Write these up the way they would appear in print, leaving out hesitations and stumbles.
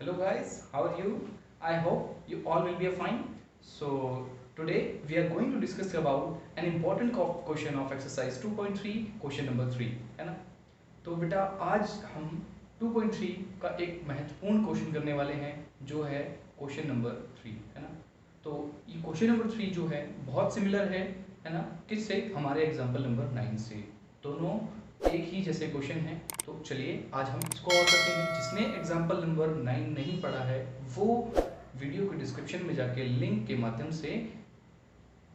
Hello guys, how are you? I hope you all will be fine. So today we are going to discuss about an important question of exercise 2.3 question number 3 है ना। तो बेटा आज हम 2.3 का एक महत्वपूर्ण क्वेश्चन करने वाले हैं जो है क्वेश्चन नंबर 3 है ना। तो ये क्वेश्चन नंबर 3 जो है बहुत सिमिलर है ना, किससे? हमारे एग्जाम्पल नंबर 9 से। दोनों एक ही जैसे क्वेश्चन है। तो चलिए आज हम इसको और करते हैं। जिसने एग्जाम्पल नंबर 9 नहीं पढ़ा है वो वीडियो के डिस्क्रिप्शन में जाके लिंक के माध्यम से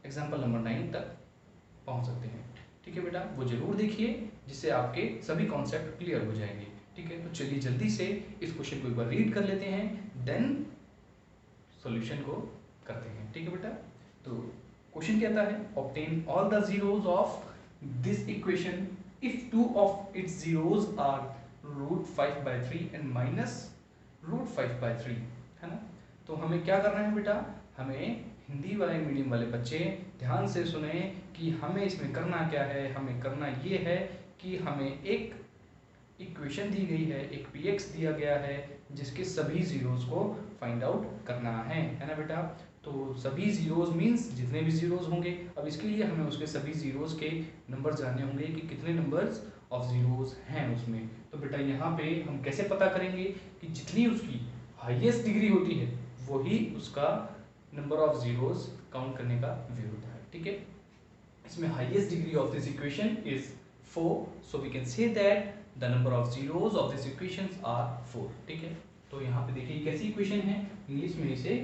एग्जाम्पल नंबर 9 तक पहुंच सकते हैं। ठीक है बेटा, वो जरूर देखिए जिससे आपके सभी कॉन्सेप्ट क्लियर हो जाएंगे। ठीक है, तो चलिए जल्दी से इस क्वेश्चन को एक बार रीड कर लेते हैं, देन सॉल्यूशन को करते हैं। ठीक है बेटा, तो क्वेश्चन कहता है obtain all the zeros of this equation if two of its zeros are root 5 by 3 and minus root 5 by 3 है ना। तो हमें क्या करना है बेटा, हमें हिंदी वाले मीडियम वाले बच्चे ध्यान से सुने कि हमें इसमें करना क्या है। हमें करना ये है कि हमें एक इक्वेशन दी गई है, एक px दिया गया है जिसके सभी जीरोस को फाइंड आउट करना है ना बेटा। तो सभी जीरोस मीन्स जितने भी जीरोस होंगे। अब इसके लिए हमें उसके सभी जीरोस के नंबर जानने होंगे कि कितने नंबर्स ऑफ जीरोस हैं उसमें। तो बेटा यहाँ पे हम कैसे पता करेंगे कि जितनी उसकी हाईएस्ट डिग्री होती है वही उसका नंबर ऑफ जीरोस काउंट करने का वे होता है। ठीक है, इसमें highest degree of this equation is 4, so we can say that the number of zeros of this equations are 4। ठीक है, तो यहाँ पे देखिए कैसी इक्वेशन है, इंग्लिश में इसे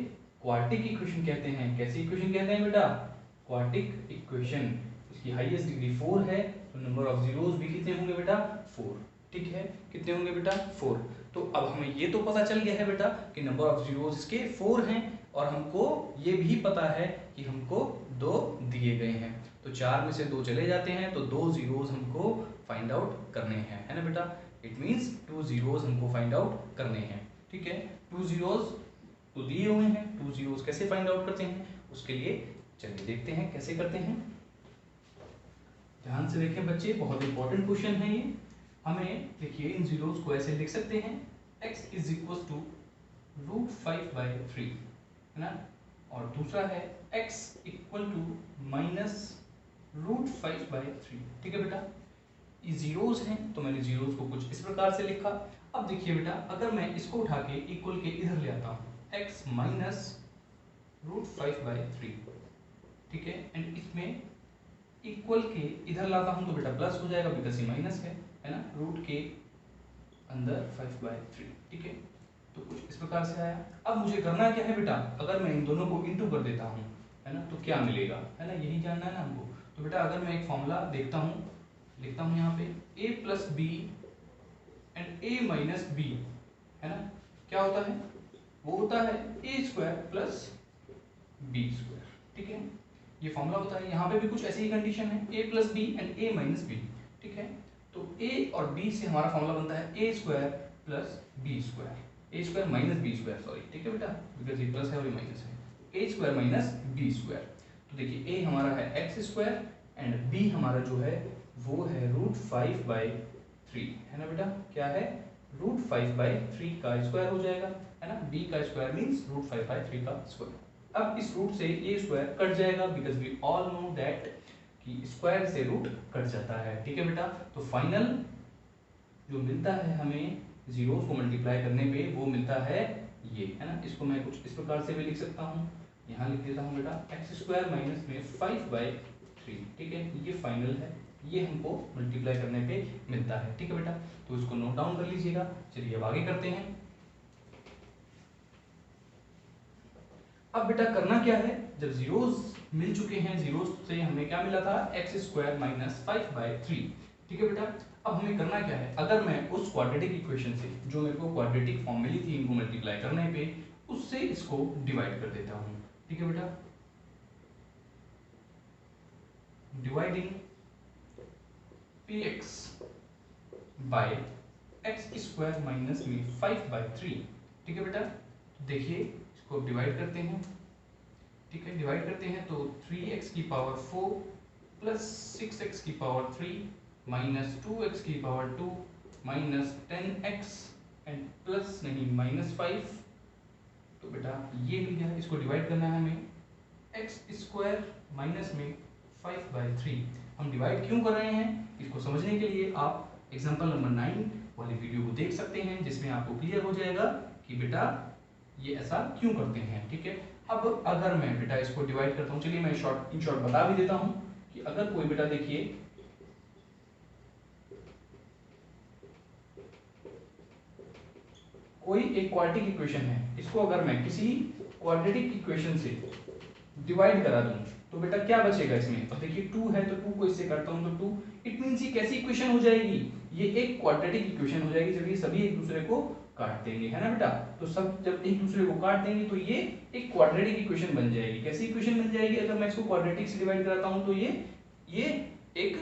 क्वाड्रेटिक इक्वेशन कहते हैं। कैसी इक्वेशन कहते हैं बेटा? Quadratic equation. इसकी हाईएस्ट डिग्री 4 है, तो नंबर ऑफ जीरोस भी कितने होंगे बेटा? 4। ठीक है, कितने होंगे बेटा? 4। तो अब हमें ये तो पता चल गया है बेटा कि नंबर ऑफ जीरोस इसके 4 हैं, और हमको ये भी पता है कि हमको 2 दिए गए हैं। तो 4 में से 2 चले जाते हैं, तो 2 जीरोस हमको फाइंड आउट करने हैं, है ना बेटा। इट मीन्स 2 जीरोस हमको फाइंड आउट करने हैं। ठीक है, 2 जीरोस तो दिए हुए हैं, 2 जीरोस कैसे फाइंड आउट करते हैं उसके लिए चलिए देखते हैं कैसे करते हैं। ध्यान से देखें बच्चे, बहुत इंपॉर्टेंट क्वेश्चन है ये। हमें देखिए इन जीरोस को ऐसे लिख सकते हैं, x is equal to root 5 by 3 है ना, और दूसरा है x equal to minus root 5 by 3। ठीक है बेटा, ये जीरोस हैं तो मैंने जीरोस को कुछ इस प्रकार से लिखा। अब देखिए बेटा, अगर मैं इसको उठा के इक्वल के इधर ले आता हूँ, x माइनस रूट 5 बाई 3। ठीक है, एंड इसमें इक्वल के इधर लाता हूँ तो बेटा प्लस हो जाएगा बिकॉज ये माइनस है ना, रूट के अंदर 5 बाई 3। ठीक है, तो कुछ इस प्रकार से आया। अब मुझे करना क्या है बेटा, अगर मैं इन दोनों को इंटू कर देता हूँ है ना, तो क्या मिलेगा, है ना, यही जानना है ना हमको। तो बेटा अगर मैं एक फॉर्मूला देखता हूँ, लिखता हूँ यहाँ पे a plus B and a minus B, है ना, क्या होता है? वो होता है a square plus B square. ठीक है, ये फॉर्मूला होता है। यहाँ पे भी कुछ ऐसी ही कंडीशन है, a plus B and a minus B. ठीक है, तो a और b से हमारा फॉर्मूला बनता है a square plus B square, a square minus B square, sorry. ठीक है बेटा, बिकॉज ये प्लस है और ये माइनस है, a square minus B square. तो देखिए a हमारा है एक्स स्क्वायर एंड b हमारा जो है वो है रूट 5 बाई 3, है ना बेटा। क्या है? रूट 5 बाई 3 का स्क्वायर हो जाएगा, है ना, b का स्क्वायर मीन्स रूट 5 बाई 3 का स्क्वायर। अब इस रूट से a स्क्वायर कट जाएगा because we all know that कि स्क्वायर से रूट कट जाता है। ठीक है बेटा, तो फाइनल जो मिलता है हमें जीरोस को मल्टीप्लाई करने पे वो मिलता है ये, है ना। इसको मैं कुछ इस प्रकार से भी लिख सकता हूँ, यहाँ लिख देता हूँ बेटा एक्स स्क्वायर माइनस में 5 बाई 3। ठीक है, ये फाइनल है, ये हमको मल्टीप्लाई करने पे मिलता है। ठीक है बेटा, तो इसको नोट डाउन कर लीजिएगा। चलिए अब आगे करते हैं। अब बेटा करना क्या है, जब जीरोस मिल चुके हैं, जीरोस से हमें क्या मिला था? X square minus 5 by 3। ठीक है बेटा, अब हमें करना क्या है, अगर मैं उस क्वाड्रेटिक इक्वेशन से जो मेरे को क्वाड्रेटिक फॉर्म मिली थी इनको मल्टीप्लाई करने पे, उससे इसको डिवाइड कर देता हूँ। ठीक है बेटा, dividing px by x square minus में 5 बाई 3। ठीक है बेटा, देखिए इसको डिवाइड करते हैं। ठीक है, डिवाइड करते हैं तो 3x की पावर 4 प्लस 6x की पावर 3 माइनस 2x की power 2 minus 10x and plus नहीं -5, तो बेटा ये मिल गया। इसको डिवाइड करना है हमें, एक्स स्क्वायर माइनस में 5/3। हम डिवाइड क्यों कर रहे हैं, इसको समझने के लिए आप एग्जाम्पल नंबर 9 वाली वीडियो को देख सकते हैं, जिसमें आपको क्लियर हो जाएगा कि बेटा ये ऐसा क्यों करते हैं। ठीक है, अब अगर मैं बेटा इसको डिवाइड करता हूँ, चलिए मैं इन शॉर्ट बता भी देता हूँ कि अगर कोई बेटा देखिए कोई एक क्वाड्रेटिक इक्वेशन है, इसको अगर मैं किसी क्वाड्रेटिक इक्वेशन से डिवाइड करा दूं तो बेटा क्या बचेगा इसमें। अब देखिए 2 है तो 2 को इससे काटता हूं तो 2, इट मींस ये कैसी इक्वेशन हो जाएगी, ये एक क्वाड्रेटिक इक्वेशन हो जाएगी जब ये सभी एक दूसरे को काट देंगे, है ना बेटा। तो सब जब एक दूसरे को काट देंगे तो ये एक क्वाड्रेटिक इक्वेशन बन जाएगी। कैसी इक्वेशन बन जाएगी, अगर मैं इसको क्वाड्रेटिक से डिवाइड कराता हूं तो ये एक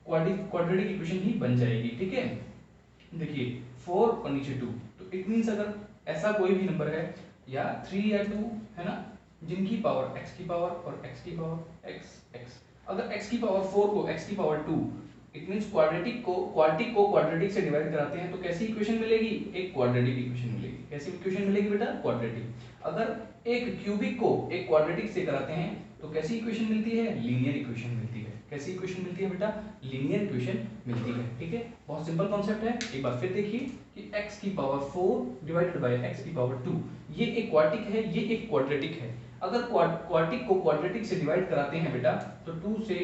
क्वाड्रेटिक इक्वेशन ही बन जाएगी। ठीक है, देखिए 4 और नीचे 2, तो इट मींस अगर ऐसा कोई भी नंबर है या 3 या 2 है ना, जिनकी पावर x की पावर और x की पावर x, अगर x की पावर 4 को x की पावर 2, इट मींस क्वाड्रेटिक को क्वाड्रेटिक से डिवाइड कराते हैं तो कैसी इक्वेशन मिलेगी, एक क्वाड्रेटिक इक्वेशन मिलेगी। कैसी इक्वेशन मिलेगी बेटा, क्वाड्रेटिक। अगर एक क्यूबिक को एक क्वाड्रेटिक से कराते हैं तो कैसी इक्वेशन मिलती है, लीनियर इक्वेशन मिलती है। कैसी इक्वेशन मिलती है बेटा, लीनियर इक्वेशन मिलती है। ठीक है, बहुत सिंपल कॉन्सेप्ट है। एक बार फिर देखिए कि x की पावर 4 डिवाइडेड बाय x की पावर 2, ये एक क्वाड्रेटिक है, ये एक क्वाड्रेटिक है। अगर क्वाड्रेटिक को क्वाड्रेटिक से डिवाइड कराते हैं बेटा तो 2 से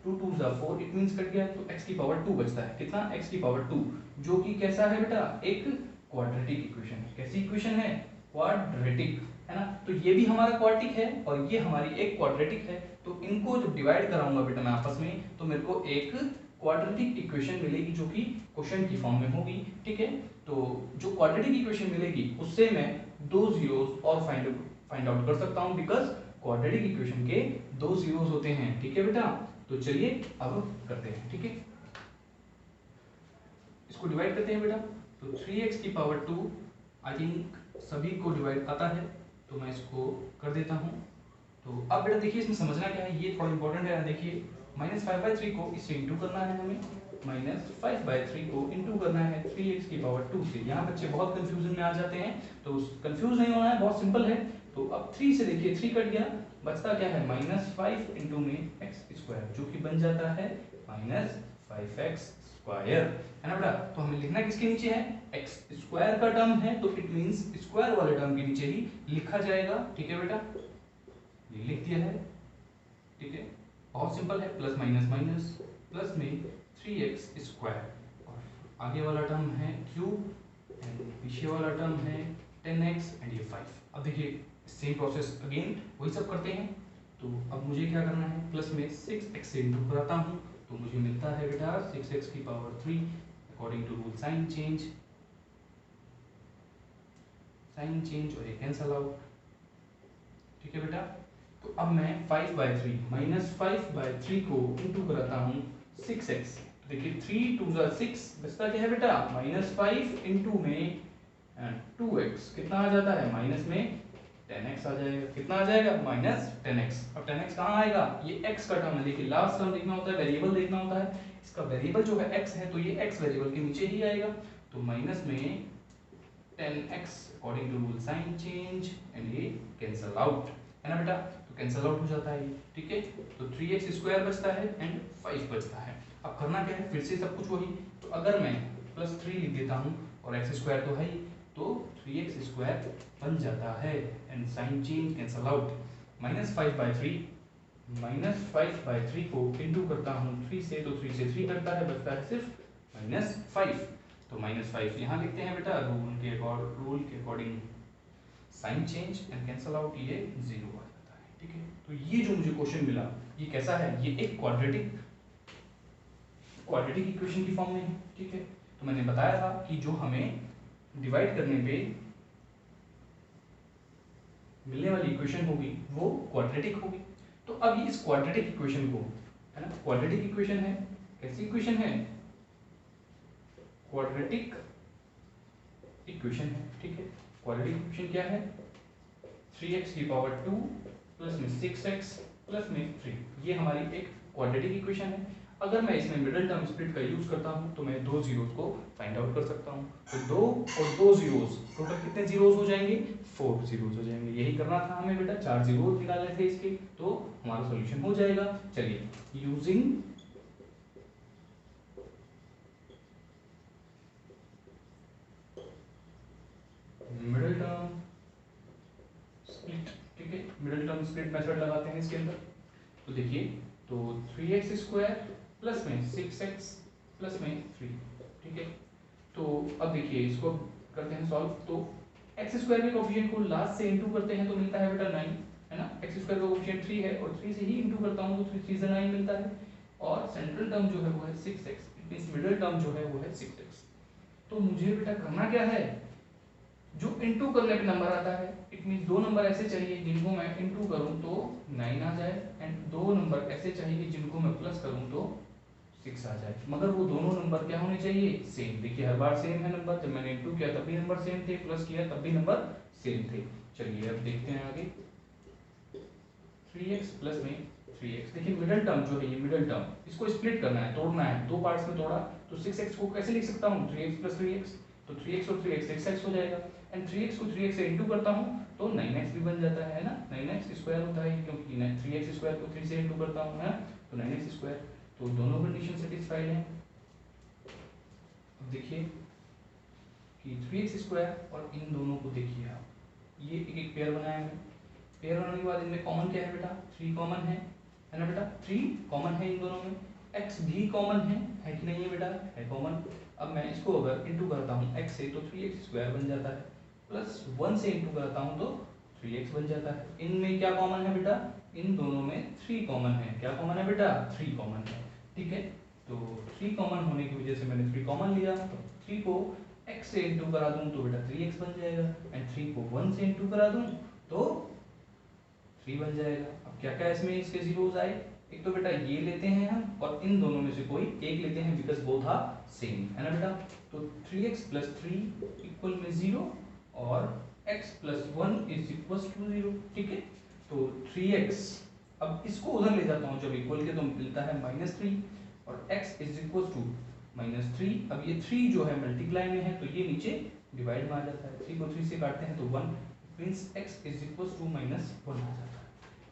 2 2 4, इट मींस कट गया तो x की पावर 2 बचता है। कितना, x की पावर 2, जो कि कैसा है बेटा, एक क्वाड्रेटिक इक्वेशन है। कैसी इक्वेशन है, क्वाड्रेटिक, है ना। तो ये भी हमारा क्वाड्रेटिक है और ये हमारी एक क्वाड्रेटिक है। तो इनको जब डिवाइड कराऊंगा बेटा मैं आपस में तो मेरे को एक क्वाड्रेटिक इक्वेशन मिलेगी जो कि क्वेश्चन की फॉर्म में होगी। ठीक है, तो जो क्वाड्रेटिक इक्वेशन मिलेगी उससे मैं दो जीरोस और फाइंड आउट कर सकता हूं, बिकॉज क्वाड्रेटिक इक्वेशन के दो जीरोस होते हैं। ठीक है बेटा, तो चलिए अब करते हैं। ठीक है, इसको डिवाइड करते हैं बेटा। तो 3x की पावर 2, आई थिंक सभी को डिवाइड आता है तो मैं इसको कर देता हूं। तो अब बेटा देखिए इसमें समझना क्या है, ये थोड़ा इंपॉर्टेंट है। देखिए -5/3 को इससे इंटू करना है हमें, -5/3 को इंटू करना है 3x की पावर 2 से। यहाँ बच्चे बहुत कंफ्यूजन में आ जाते हैं, तो कंफ्यूज नहीं होना है, बहुत सिंपल है। तो अब 3 से देखिए 3 कट गया, बचता क्या है, -5 इंटू में x², जो कि बन जाता है -5x², है ना बेटा। तो हमें लिखना किसके नीचे है, x² का टर्म है तो इट मींस स्क्वायर वाले टर्म के नीचे ही लिखा जाएगा। ठीक है बेटा, ये लिख दिया है। ठीक है, बहुत सिंपल है, प्लस माइनस माइनस, प्लस में 3x² और आगे वाला टर्म है क्यूब एंड पीछे वाला टर्म है 10x एंड ये 5। अब देखिए सेम प्रोसेस अगेन वही सब करते हैं। तो अब मुझे क्या करना है, प्लस में 6x से इंटू कराता हूँ तो मुझे मिलता है बेटा 6x की power 3 according to rule sign change और ये कैंसल आउट। ठीक है बेटा, तो अब मैं 5/3 -5/3 को इंटू कराता हूँ 6x। देखिए 3 2 6, बचता क्या है बेटा, -5 इंटू में 2x, कितना आ जाता है, माइनस में 10x आ जाएगा। कितना आ जाएगा, -10x। अब 10x कहाँ आएगा, ये x का टर्म है। देखिए लास्ट टर्म देखना होता है, वेरिएबल देखना होता है। इसका वेरिएबल जो है x है तो ये x वेरिएबल के नीचे ही आएगा। तो माइनस में 10x according to rule sign change and ये कैंसल आउट, है ना बेटा। तो कैंसल आउट हो जाता है ये। ठीक है, तो 3x² बचता है एंड 5 बचता है। अब करना क्या है, फिर से सब कुछ वही। तो अगर मैं +3 लिख देता हूँ और x² तो है ही, तो 3x² बन जाता है and sign change cancel out. -5/3 को इंटू करता हूँ 3 से, तो 3 से 3 कटता है, बचता है सिर्फ -5। तो -5 यहाँ लिखते हैं बेटा, रूल के according sign change and cancel out, ये 0 आ जाता है। ठीक है, तो ये जो मुझे क्वेश्चन मिला ये कैसा है, ये एक क्वाड्रेटिक इक्वेशन की फॉर्म में है। ठीक है, तो मैंने बताया था कि जो हमें डिवाइड करने पे मिलने वाली इक्वेशन होगी वो क्वाड्रेटिक होगी। तो अब इस क्वाड्रेटिक इक्वेशन को, है ना, क्वाड्रेटिक इक्वेशन है, कैसी इक्वेशन है, क्वाड्रेटिक इक्वेशन है। ठीक है, क्वाड्रेटिक इक्वेशन क्या है, 3x की पावर 2 प्लस में 6x प्लस में 3, ये हमारी एक क्वाड्रेटिक इक्वेशन है। अगर मैं इसमें मिडिल टर्म स्प्लिट का यूज करता हूँ तो मैं 2 जीरोस को फाइंड आउट कर सकता हूँ। तो 2 और 2 जीरोस टोटल कितने जीरोस हो जाएंगे? 4 जीरोस हो जाएंगे। यही करना था हमें बेटा, 4 जीरोस निकालने थे इसके, तो हमारा सॉल्यूशन हो जाएगा। चलिए, यूजिंग मिडिल टर्म स्प्लिट, ठीक है, मिडिल टर्म स्प्लिट मेथड लगाते हैं इसके अंदर। तो देखिए, तो 3x स्क्वायर प्लस में 6x प्लस में 3, ठीक है। तो अब देखिए इसको करते हैं सॉल्व। तो एक्स स्क्वायर के कोएफिशिएंट को लास्ट से इनटू करते हैं तो मिलता है बेटा 9, है ना। एक्स स्क्वायर का कोएफिशिएंट 3 है और 3 से ही इनटू करता हूं तो 3 से 9 मिलता है। और सेंट्रल टर्म जो है वो है 6x, it means middle term जो है वो है 6x। तो मुझे बेटा करना क्या है, जो इनटू करने पे नंबर आता है, इट मींस दो नंबर ऐसे चाहिए जिनको मैं इनटू करूं तो 9 आ जाए, एंड दो नंबर ऐसे चाहिए जिनको मैं प्लस करूं तो 6 आ जाए। मगर वो दोनों नंबर क्या होने चाहिए? सेम। देखिए हर बार सेम है नंबर, जब मैंने इनटू किया तब भी नंबर सेम थे, प्लस किया तब भी नंबर सेम थे। चलिए अब देखते हैं आगे। 3x प्लस में 3x, देखिए मिडिल टर्म जो है ये मिडिल टर्म, इसको स्प्लिट करना है, तोड़ना है, दो पार्ट्स में तोड़ा तो 6x को कैसे लिख सकता हूँ? 3x प्लस 3x, तो 3x और 3x 6x हो जाएगा, एंड 3x को 3x से इनटू करता हूँ तो 9x भी बन जाता है ना। 9x स्क्वायर होता है क्योंकि 3x स्क्वायर को 3 से इनटू करता हूँ ना, तो 9x स्क्वायर। तो दोनों कंडीशन सेटिस्फाइड हैं। अब देखिए कि 3x स्क्वायर और इन दोनों को देखिए आप, ये एक एक पेयर बनाया है। पेयर बनाने के बाद इनमें कॉमन क्या है बेटा? 3 कॉमन है ना बेटा, 3 कॉमन है इन दोनों में। x भी कॉमन है कि नहीं है बेटा? है कॉमन। अब मैं इसको अगर इनटू करता हूँ x से तो 3x स्क्वायर बन जाता है, प्लस 1 से इनटू करता हूँ तो 3x बन जाता है। इनमें क्या कॉमन है बेटा? इन दोनों में 3 कॉमन है। क्या कॉमन है बेटा? 3 कॉमन है, ठीक है। तो 3 कॉमन होने की वजह से मैंने 3 कॉमन लिया, तो 3 को x से इनटू करा दूं तो बेटा 3x बन जाएगा, एंड 3 को 1 से इनटू करा दूं तो 3 बन जाएगा। अब क्या क्या इसमें इसके जीरोस आए? एक तो बेटा ये लेते हैं हम, और इन दोनों में से कोई एक लेते हैं बिकॉज बोथ आर सेम, है ना बेटा। तो 3x प्लस 3 इक्वल में 0 और x plus 1 is equal to 0, ठीक है। तो 3x, अब इसको उधर ले जाता हूँ जब इक्वल के तो मिलता है -3 और x इज इक्वल टू -3। अब ये 3 जो है मल्टीप्लाई में है तो ये नीचे डिवाइड में आ जाता है, 3 को 3 से काटते हैं तो 1 means x is equal to -1 आ जाता है।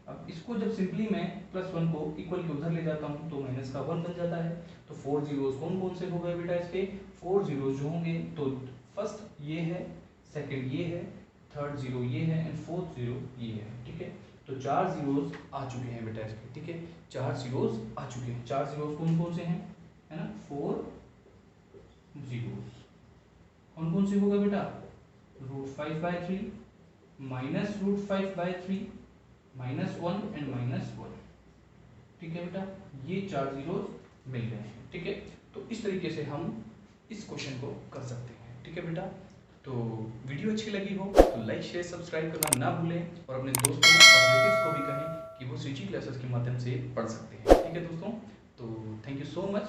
अब इसको जब सिंपली मैं +1 को इक्वल के उधर ले जाता हूँ तो माइनस का 1 बन जाता है। तो 4 जीरोस कौन कौन से हो गए बेटा इसके? 4 जीरोस जो होंगे तो फर्स्ट ये है, सेकंड ये है, थर्ड जीरो ये है, एंड फोर्थ जीरो ये है, ठीक है। तो 4 जीरोस आ चुके हैं बेटा इसके, ठीक है। 4 जीरोस आ चुके हैं। 4 जीरोस कौन कौन से हैं, है ना? 4 जीरोस कौन कौन से हो गए बेटा? √5/3 -√5/3 -1 एंड -1, ठीक है बेटा। ये 4 जीरोस मिल गए हैं, ठीक है। तो इस तरीके से हम इस क्वेश्चन को कर सकते हैं, ठीक है बेटा। तो वीडियो अच्छी लगी हो तो लाइक शेयर सब्सक्राइब करना ना भूलें, और अपने दोस्तों और रिलेटिव्स को भी कहें कि वो स्विची क्लासेस के माध्यम से पढ़ सकते हैं, ठीक है दोस्तों। तो थैंक यू सो मच।